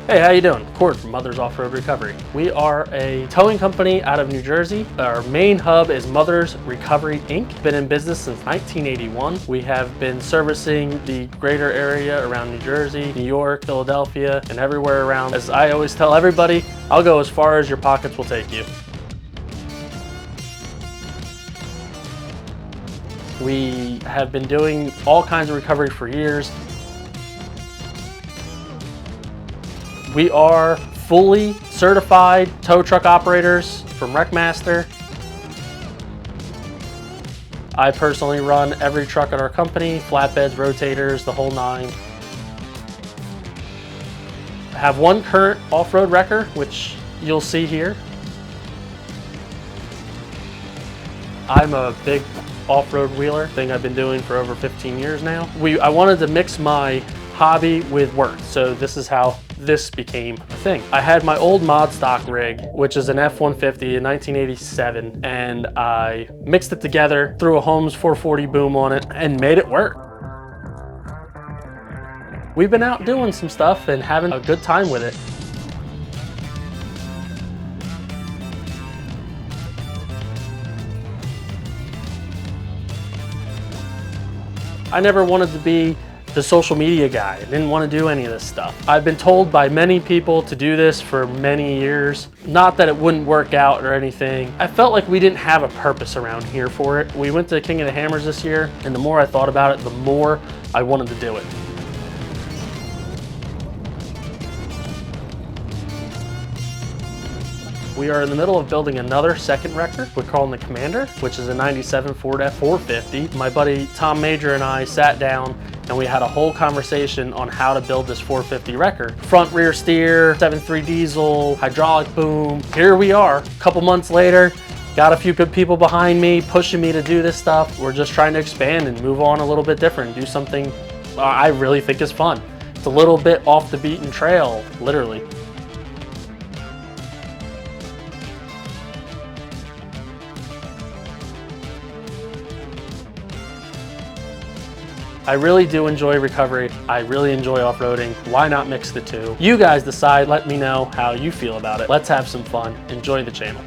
Hey, how you doing? Cord from Mother's Off-Road Recovery. We are a towing company out of New Jersey. Our main hub is Mother's Recovery Inc. Been in business since 1981. We have been servicing the greater area around New Jersey, New York, Philadelphia, and everywhere around. As I always tell everybody, I'll go as far as your pockets will take you. We have been doing all kinds of recovery for years. We are fully certified tow truck operators from Wreckmaster. I personally run every truck at our company, flatbeds, rotators, the whole nine. I have one current off-road wrecker, which you'll see here. I'm a big off-road wheeler, thing I've been doing for over 15 years now. I wanted to mix my hobby with work, so this is how this became a thing. I had my old mod stock rig, which is an F-150 in 1987, and I mixed it together, threw a Holmes 440 boom on it, and made it work. We've been out doing some stuff and having a good time with it. I never wanted to be the social media guy. I didn't want to do any of this stuff. I've been told by many people to do this for many years. Not that it wouldn't work out or anything. I felt like we didn't have a purpose around here for it. We went to King of the Hammers this year, and the more I thought about it, the more I wanted to do it. We are in the middle of building another second wrecker. We're calling the Commander, which is a 97 Ford F450. My buddy Tom Major and I sat down and we had a whole conversation on how to build this 450 wrecker. Front rear steer, 7.3 diesel, hydraulic boom. Here we are, a couple months later, got a few good people behind me, pushing me to do this stuff. We're just trying to expand and move on a little bit different, do something I really think is fun. It's a little bit off the beaten trail, literally. I really do enjoy recovery. I really enjoy off-roading. Why not mix the two? You guys decide, let me know how you feel about it. Let's have some fun. Enjoy the channel.